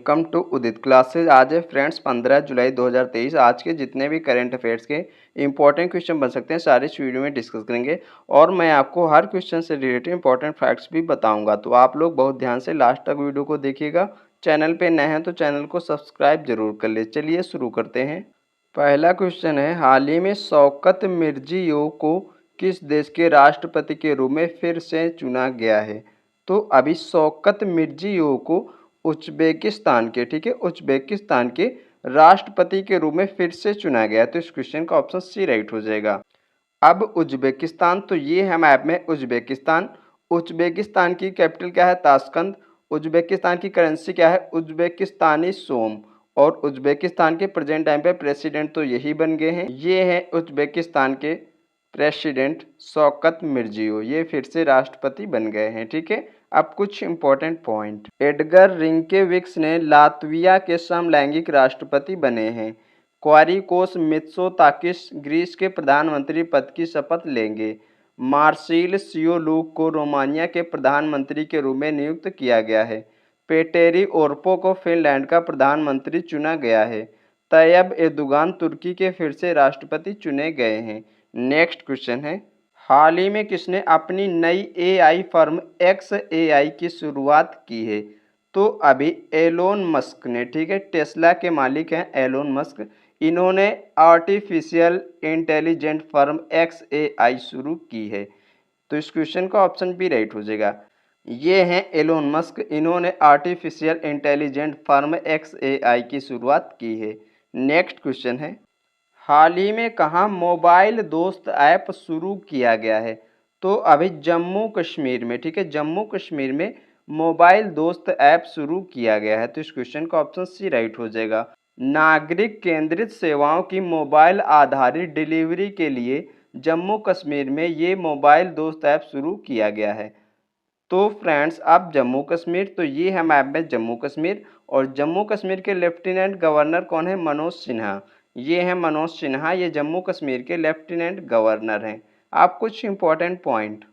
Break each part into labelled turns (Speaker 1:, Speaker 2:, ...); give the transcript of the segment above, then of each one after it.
Speaker 1: Welcome to Udit classes. आज है friends 15 जुलाई 2023। आज के जितने भी करंट अफेयर्स के इंपॉर्टेंट क्वेश्चन बन सकते हैं सारे इस वीडियो में डिस्कस करेंगे और मैं आपको हर क्वेश्चन से रिलेटेड इंपॉर्टेंट फैक्ट्स भी बताऊंगा। तो आप लोग बहुत ध्यान से लास्ट तक वीडियो को देखिएगा। चैनल पे नए हैं तो चैनल को सब्सक्राइब जरूर कर ले। चलिए शुरू करते हैं। पहला क्वेश्चन है, हाल ही में शौकत मिर्जियोयेव को किस देश के राष्ट्रपति के रूप में फिर से चुना गया है? तो अभी शौकत मिर्जियोयेव को उज्बेकिस्तान के उज्बेकिस्तान के राष्ट्रपति के रूप में फिर से चुना गया। तो इस क्वेश्चन का ऑप्शन सी राइट हो जाएगा। अब उज्बेकिस्तान, तो ये है मैप में उज्बेकिस्तान। उज्बेकिस्तान की कैपिटल क्या है? ताशकंद। उज्बेकिस्तान की करेंसी क्या है? उज्बेकिस्तानी सोम। और उज्बेकिस्तान के प्रेजेंट टाइम पे प्रेसिडेंट तो यही बन गए हैं। ये हैं उज्बेकिस्तान के प्रेसिडेंट शौकत मिर्जियोयेव, ये फिर से राष्ट्रपति बन गए हैं। ठीक है, अब कुछ इंपॉर्टेंट पॉइंट। एडगर रिंकेविक्स ने लातविया के समलैंगिक राष्ट्रपति बने हैं। क्वारिकोस मित्सोताकिस ग्रीस के प्रधानमंत्री पद की शपथ लेंगे। मार्सिल सियोलुक को रोमानिया के प्रधानमंत्री के रूप में नियुक्त किया गया है। पेटेरी ओर्पो को फिनलैंड का प्रधानमंत्री चुना गया है। तैयब एर्दोगान तुर्की के फिर से राष्ट्रपति चुने गए हैं। नेक्स्ट क्वेश्चन है, हाल ही में किसने अपनी नई एआई फर्म XAI की शुरुआत की है? तो अभी एलोन मस्क ने, ठीक है, टेस्ला के मालिक हैं एलोन मस्क। इन्होंने आर्टिफिशियल इंटेलिजेंट फर्म XAI शुरू की है। तो इस क्वेश्चन का ऑप्शन बी राइट हो जाएगा। ये हैं एलोन मस्क, इन्होंने आर्टिफिशियल इंटेलिजेंट फर्म XAI की शुरुआत की है। नेक्स्ट क्वेश्चन है, हाल ही में कहाँ मोबाइल दोस्त ऐप शुरू किया गया है? तो अभी जम्मू कश्मीर में, ठीक है, जम्मू कश्मीर में मोबाइल दोस्त ऐप शुरू किया गया है। तो इस क्वेश्चन का ऑप्शन सी राइट हो जाएगा। नागरिक केंद्रित सेवाओं की मोबाइल आधारित डिलीवरी के लिए जम्मू कश्मीर में ये मोबाइल दोस्त ऐप शुरू किया गया है। तो फ्रेंड्स, अब जम्मू कश्मीर, तो ये है मैप में जम्मू कश्मीर। और जम्मू कश्मीर के लेफ्टिनेंट गवर्नर कौन है? मनोज सिन्हा। ये हैं मनोज सिन्हा, ये जम्मू कश्मीर के लेफ्टिनेंट गवर्नर हैं। आप कुछ इंपॉर्टेंट पॉइंट।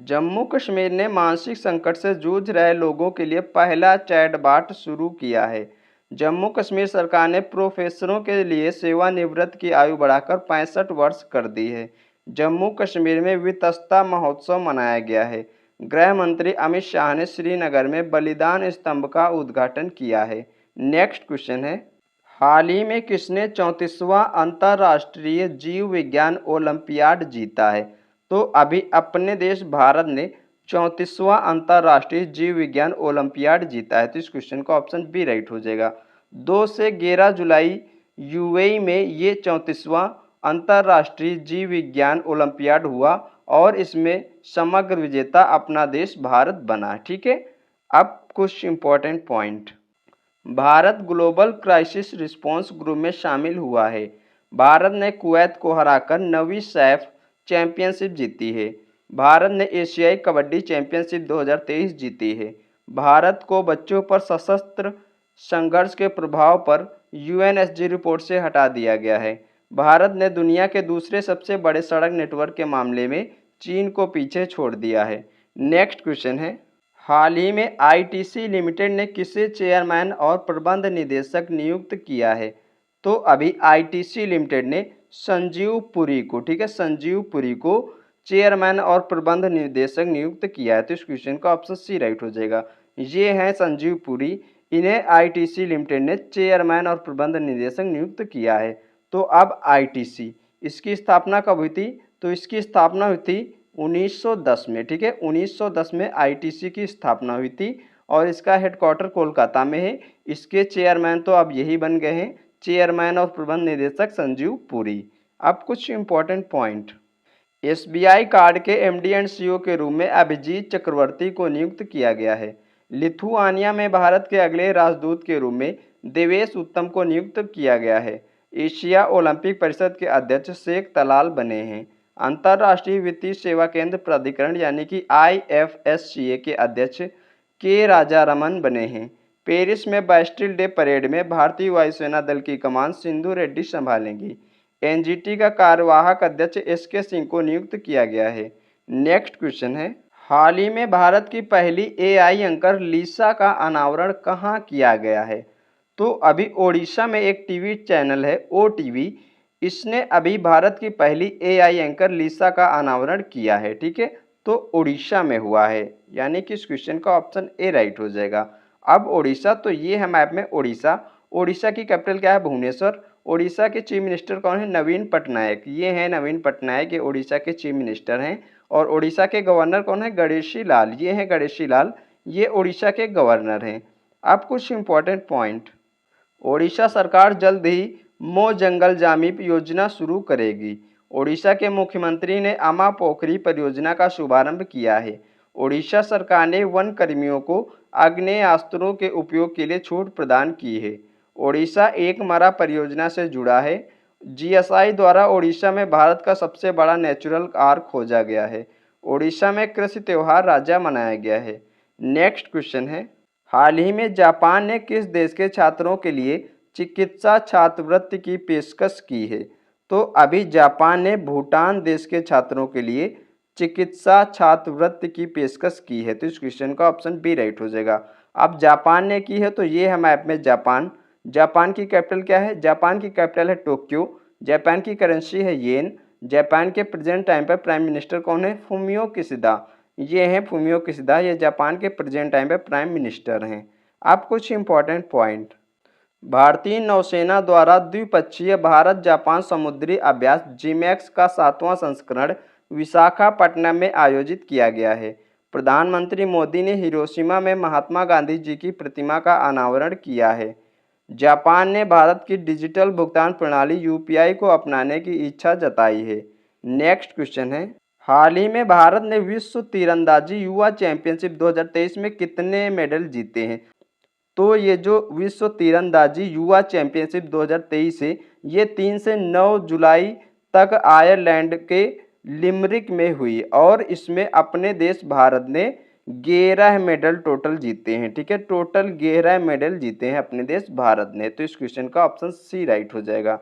Speaker 1: जम्मू कश्मीर ने मानसिक संकट से जूझ रहे लोगों के लिए पहला चैटबॉट शुरू किया है। जम्मू कश्मीर सरकार ने प्रोफेसरों के लिए सेवानिवृत्त की आयु बढ़ाकर 65 वर्ष कर दी है। जम्मू कश्मीर में वितस्ता महोत्सव मनाया गया है। गृह मंत्री अमित शाह ने श्रीनगर में बलिदान स्तंभ का उद्घाटन किया है। नेक्स्ट क्वेश्चन है, हाल ही में किसने 34वां अंतर्राष्ट्रीय जीव विज्ञान ओलंपियाड जीता है? तो अभी अपने देश भारत ने 34वां अंतर्राष्ट्रीय जीव विज्ञान ओलंपियाड जीता है। तो इस क्वेश्चन का ऑप्शन बी राइट हो जाएगा। 2 से 11 जुलाई यूएई में ये 34वां अंतर्राष्ट्रीय जीव विज्ञान ओलंपियाड हुआ और इसमें समग्र विजेता अपना देश भारत बना। ठीक है, अब कुछ important point. Bharat global crisis response group में शामिल हुआ है। भारत ने कुवैत को हराकर 9वीं सैफ चैंपियनशिप जीती है। भारत ने एशियाई कबड्डी चैंपियनशिप 2023 जीती है। भारत को बच्चों पर सशस्त्र संघर्ष के प्रभाव पर UNSG रिपोर्ट से हटा दिया गया है। भारत ने दुनिया के दूसरे सबसे बड़े सड़क नेटवर्क के मामले में चीन को पीछे छोड़ दिया है। नेक्स्ट क्वेश्चन है, हाल ही में ITC लिमिटेड ने किसे चेयरमैन और प्रबंध निदेशक नियुक्त किया है? तो अभी ITC लिमिटेड ने संजीव पुरी को, ठीक है, संजीव पुरी को चेयरमैन और प्रबंध निदेशक नियुक्त किया है। तो इस क्वेश्चन का ऑप्शन सी राइट हो जाएगा। ये हैं संजीव पुरी, इन्हें ITC लिमिटेड ने चेयरमैन और प्रबंध निदेशक नियुक्त किया है। तो अब ITC, इसकी स्थापना कब हुई थी? तो इसकी स्थापना हुई थी 1910 में। ठीक है, 1910 में ITC की स्थापना हुई थी और इसका हेडक्वार्टर कोलकाता में है। इसके चेयरमैन तो अब यही बन गए हैं, चेयरमैन और प्रबंध निदेशक संजीव पुरी। अब कुछ इंपॉर्टेंट पॉइंट। SBI कार्ड के MD एंड CEO के रूप में अभिजीत चक्रवर्ती को नियुक्त किया गया है। लिथुआनिया में भारत के अगले राजदूत के रूप में देवेश उत्तम को नियुक्त किया गया है। एशिया ओलंपिक परिषद के अध्यक्ष शेख तलाल बने हैं। अंतर्राष्ट्रीय वित्तीय सेवा केंद्र प्राधिकरण यानी कि IFSCA के अध्यक्ष के राजारमन बने हैं। पेरिस में बैस्टिल डे परेड में भारतीय वायुसेना दल की कमान सिंधु रेड्डी संभालेंगी। NGT का कार्यवाहक अध्यक्ष SK सिंह को नियुक्त किया गया है। नेक्स्ट क्वेश्चन है, हाल ही में भारत की पहली AI एंकर लिसा का अनावरण कहाँ किया गया है? तो अभी ओडिशा में एक टीवी चैनल है ओटीवी, इसने अभी भारत की पहली एआई एंकर लिसा का अनावरण किया है। ठीक है, तो ओडिशा में हुआ है, यानी कि इस क्वेश्चन का ऑप्शन ए राइट हो जाएगा। अब ओडिशा, तो ये है मैप में ओडिशा। ओडिशा की कैपिटल क्या है? भुवनेश्वर। ओडिशा के चीफ मिनिस्टर कौन है? नवीन पटनायक। ये हैं नवीन पटनायक, ये ओडिशा के चीफ मिनिस्टर हैं। और ओडिशा के गवर्नर कौन है? गणेशी लाल। ये हैं गणेशी लाल, ये ओडिशा के गवर्नर हैं। अब कुछ इंपॉर्टेंट पॉइंट। ओडिशा सरकार जल्द ही मो जंगल जामीप योजना शुरू करेगी। ओडिशा के मुख्यमंत्री ने अमा पोखरी परियोजना का शुभारंभ किया है। ओडिशा सरकार ने वन कर्मियों को आग्नेयास्त्रों के उपयोग के लिए छूट प्रदान की है। ओडिशा एक मरा परियोजना से जुड़ा है। जीएसआई द्वारा ओडिशा में भारत का सबसे बड़ा नेचुरल आर्क खोजा गया है। ओडिशा में कृषि त्योहार राज्य मनाया गया है। नेक्स्ट क्वेश्चन है, हाल ही में जापान ने किस देश के छात्रों के लिए चिकित्सा छात्रवृत्ति की पेशकश की है? तो अभी जापान ने भूटान देश के छात्रों के लिए चिकित्सा छात्रवृत्ति की पेशकश की है। तो इस क्वेश्चन का ऑप्शन बी राइट हो जाएगा। अब जापान ने की है, तो ये है मैप में जापान। जापान की कैपिटल क्या है? जापान की कैपिटल है टोक्यो। जापान की करेंसी है येन। जापान के प्रेजेंट टाइम पर प्राइम मिनिस्टर कौन है? Fumio Kishida. ये हैं फुमियो किशिदा, ये जापान के प्रेजेंट टाइम पे प्राइम मिनिस्टर हैं। अब कुछ इंपॉर्टेंट पॉइंट। भारतीय नौसेना द्वारा द्विपक्षीय भारत जापान समुद्री अभ्यास जीमैक्स का 7वां संस्करण विशाखापट्टनम में आयोजित किया गया है। प्रधानमंत्री मोदी ने हिरोशिमा में महात्मा गांधी जी की प्रतिमा का अनावरण किया है। जापान ने भारत की डिजिटल भुगतान प्रणाली यूपीआई को अपनाने की इच्छा जताई है। नेक्स्ट क्वेश्चन है, हाल ही में भारत ने विश्व तीरंदाजी युवा चैंपियनशिप 2023 में कितने मेडल जीते हैं? तो ये जो विश्व तीरंदाजी युवा चैंपियनशिप 2023 है, ये 3 से 9 जुलाई तक आयरलैंड के लिमरिक में हुई और इसमें अपने देश भारत ने 11 मेडल टोटल जीते हैं। ठीक है, टोटल 11 मेडल जीते हैं अपने देश भारत ने। तो इस क्वेश्चन का ऑप्शन सी राइट हो जाएगा।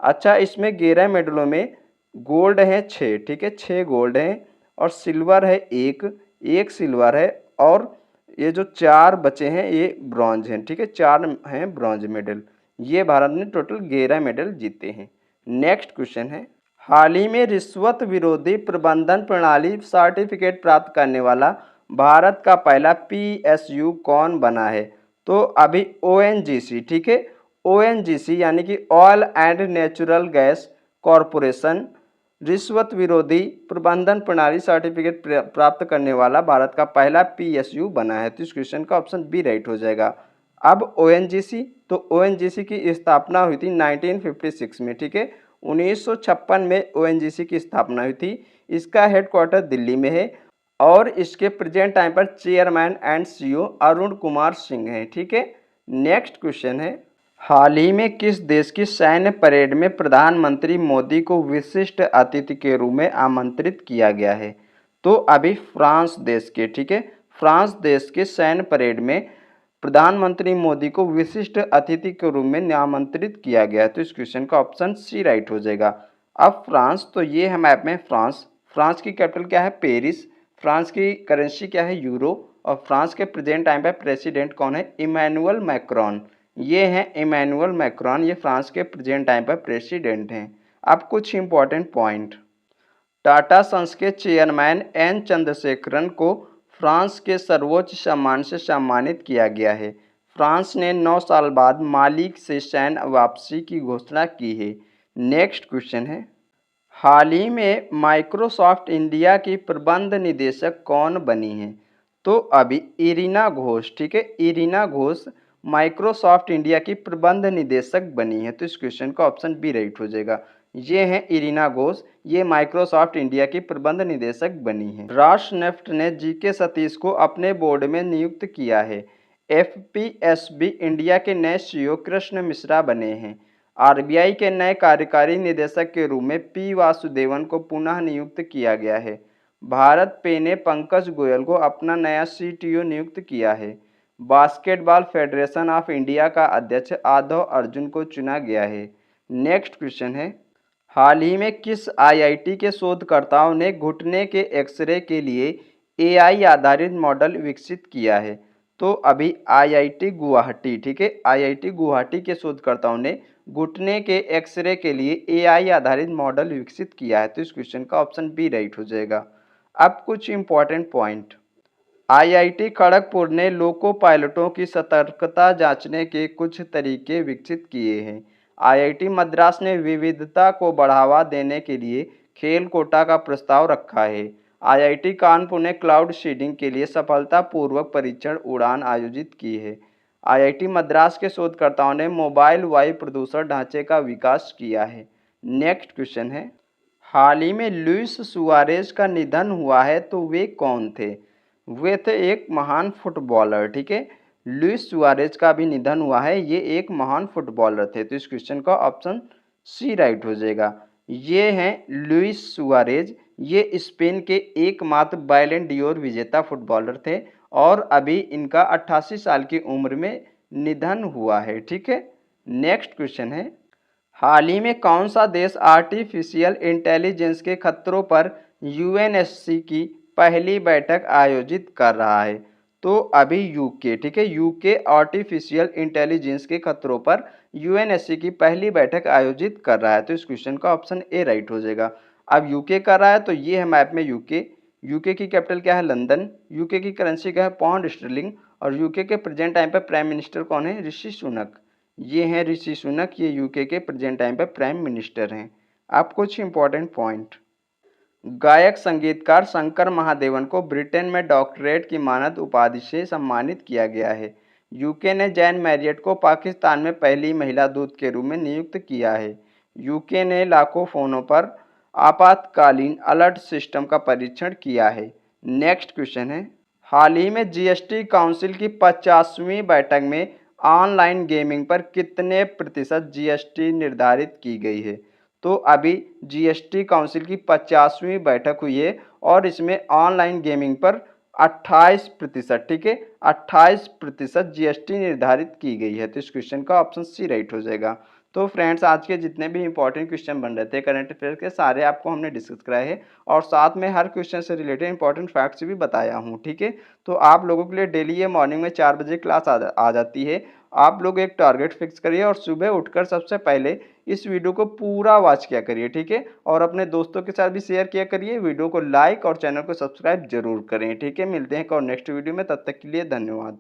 Speaker 1: अच्छा, इसमें 11 मेडलों में गोल्ड है 6, ठीक है, 6 गोल्ड हैं और सिल्वर है एक सिल्वर है और ये जो 4 बचे हैं ये ब्रॉन्ज हैं। ठीक है, 4 हैं ब्रॉन्ज मेडल। ये भारत ने टोटल 11 मेडल जीते हैं। नेक्स्ट क्वेश्चन है, हाल ही में रिश्वत विरोधी प्रबंधन प्रणाली सर्टिफिकेट प्राप्त करने वाला भारत का पहला पीएसयू कौन बना है? तो अभी ओएनजीसी, ठीक है, ओएनजीसी यानी कि oil and natural gas corporation रिश्वत विरोधी प्रबंधन प्रणाली सर्टिफिकेट प्राप्त करने वाला भारत का पहला पीएसयू बना है। तो इस क्वेश्चन का ऑप्शन बी राइट हो जाएगा। अब ओएनजीसी, तो ओएनजीसी की स्थापना हुई थी 1956 में। ठीक है, 1956 में ओएनजीसी की स्थापना हुई थी। इसका हेडक्वार्टर दिल्ली में है और इसके प्रेजेंट टाइम पर chairman and CEO Arun Kumar Singh हैं। ठीक है, नेक्स्ट क्वेश्चन है, हाल ही में किस देश की सैन्य परेड में प्रधानमंत्री मोदी को विशिष्ट अतिथि के रूप में आमंत्रित किया गया है? तो अभी फ्रांस देश के, ठीक है, फ्रांस देश के सैन्य परेड में प्रधानमंत्री मोदी को विशिष्ट अतिथि के रूप में आमंत्रित किया गया है। तो इस क्वेश्चन का ऑप्शन सी राइट हो जाएगा। अब फ्रांस, तो ये है मैप में फ्रांस। फ्रांस की कैपिटल क्या है? पेरिस। फ्रांस की करेंसी क्या है? यूरो। और फ्रांस के प्रेजेंट टाइम पे प्रेसिडेंट कौन है? Emmanuel Macron. ये हैं इमैनुअल मैक्रोन, ये फ्रांस के प्रेजेंट टाइम पर प्रेसिडेंट हैं। अब कुछ इंपॉर्टेंट पॉइंट। टाटा सन्स के चेयरमैन एन चंद्रशेखरन को फ्रांस के सर्वोच्च सम्मान से सम्मानित किया गया है। फ्रांस ने 9 साल बाद माली से सैन्य वापसी की घोषणा की है। नेक्स्ट क्वेश्चन है, हाल ही में माइक्रोसॉफ्ट इंडिया की प्रबंध निदेशक कौन बनी है? तो अभी इरिना घोष, ठीक है, इरिना घोष माइक्रोसॉफ्ट इंडिया की प्रबंध निदेशक बनी है। तो इस क्वेश्चन का ऑप्शन बी राइट हो जाएगा। ये हैं इरिना घोष, ये माइक्रोसॉफ्ट इंडिया की प्रबंध निदेशक बनी है। राष्ट्रनेफ्ट ने जीके सतीश को अपने बोर्ड में नियुक्त किया है। एफपीएसबी इंडिया के नए सीईओ कृष्ण मिश्रा बने हैं। आरबीआई के नए कार्यकारी निदेशक के रूप में पी वासुदेवन को पुनः नियुक्त किया गया है। भारत पे ने पंकज गोयल को अपना नया सीटीओ नियुक्त किया है। बास्केटबॉल फेडरेशन ऑफ इंडिया का अध्यक्ष आदव अर्जुन को चुना गया है। नेक्स्ट क्वेश्चन है, हाल ही में किस आईआईटी के शोधकर्ताओं ने घुटने के एक्सरे के लिए एआई आधारित मॉडल विकसित किया है? तो अभी आईआईटी गुवाहाटी, ठीक है, आईआईटी गुवाहाटी के शोधकर्ताओं ने घुटने के एक्सरे के लिए एआई आधारित मॉडल विकसित किया है। तो इस क्वेश्चन का ऑप्शन बी राइट हो जाएगा। अब कुछ इंपॉर्टेंट पॉइंट। आईआईटी खड़गपुर ने लोको पायलटों की सतर्कता जांचने के कुछ तरीके विकसित किए हैं। आईआईटी मद्रास ने विविधता को बढ़ावा देने के लिए खेल कोटा का प्रस्ताव रखा है। आईआईटी कानपुर ने क्लाउड सीडिंग के लिए सफलतापूर्वक परीक्षण उड़ान आयोजित की है। आईआईटी मद्रास के शोधकर्ताओं ने मोबाइल वायु प्रदूषण ढांचे का विकास किया है। नेक्स्ट क्वेश्चन है, हाल ही में लुइस सुआरेज का निधन हुआ है, तो वे कौन थे? वे थे एक महान फुटबॉलर, ठीक है। लुइस सुआरेज का भी निधन हुआ है, ये एक महान फुटबॉलर थे। तो इस क्वेश्चन का ऑप्शन सी राइट हो जाएगा। ये हैं लुइस सुआरेज, ये स्पेन के एकमात्र बैलन डियोर विजेता फुटबॉलर थे और अभी इनका 88 साल की उम्र में निधन हुआ है, ठीक है। नेक्स्ट क्वेश्चन है, हाल ही में कौन सा देश आर्टिफिशियल इंटेलिजेंस के खतरों पर यूएनएससी की पहली बैठक आयोजित कर रहा है? तो अभी यूके, ठीक है, यूके आर्टिफिशियल इंटेलिजेंस के खतरों पर यूएनएससी की पहली बैठक आयोजित कर रहा है। तो इस क्वेश्चन का ऑप्शन ए राइट हो जाएगा। अब यूके कर रहा है तो ये है मैप में यूके। यूके की कैपिटल क्या है? लंदन। यूके की करेंसी क्या है? Pound sterling. और यूके के प्रेजेंट टाइम पर प्राइम मिनिस्टर कौन है? ऋषि सुनक। ये हैं ऋषि सुनक, ये यूके के प्रेजेंट टाइम पे प्राइम मिनिस्टर हैं। आप कुछ इंपॉर्टेंट पॉइंट। गायक संगीतकार शंकर महादेवन को ब्रिटेन में डॉक्टरेट की मानद उपाधि से सम्मानित किया गया है। यूके ने जैन मैरियट को पाकिस्तान में पहली महिला दूत के रूप में नियुक्त किया है। यूके ने लाखों फोनों पर आपातकालीन अलर्ट सिस्टम का परीक्षण किया है। नेक्स्ट क्वेश्चन है, हाल ही में जीएसटी काउंसिल की 50वीं बैठक में ऑनलाइन गेमिंग पर कितने प्रतिशत जीएसटी निर्धारित की गई है? तो अभी जीएसटी काउंसिल की 50वीं बैठक हुई है और इसमें ऑनलाइन गेमिंग पर 28%, ठीक है, 28% जीएसटी निर्धारित की गई है। तो इस क्वेश्चन का ऑप्शन सी राइट हो जाएगा। तो फ्रेंड्स, आज के जितने भी इंपॉर्टेंट क्वेश्चन बन रहे थे करंट अफेयर के, सारे आपको हमने डिस्कस कराए हैं और साथ में हर क्वेश्चन से रिलेटेड इंपॉर्टेंट फैक्ट्स भी बताया हूँ, ठीक है। तो आप लोगों के लिए डेली ये मॉर्निंग में 4 बजे क्लास आ जाती है। आप लोग एक टारगेट फिक्स करिए और सुबह उठकर सबसे पहले इस वीडियो को पूरा वॉच किया करिए, ठीक है, और अपने दोस्तों के साथ भी शेयर किया करिए। वीडियो को लाइक और चैनल को सब्सक्राइब जरूर करें, ठीक है। मिलते हैं एक और नेक्स्ट वीडियो में, तब तक के लिए धन्यवाद।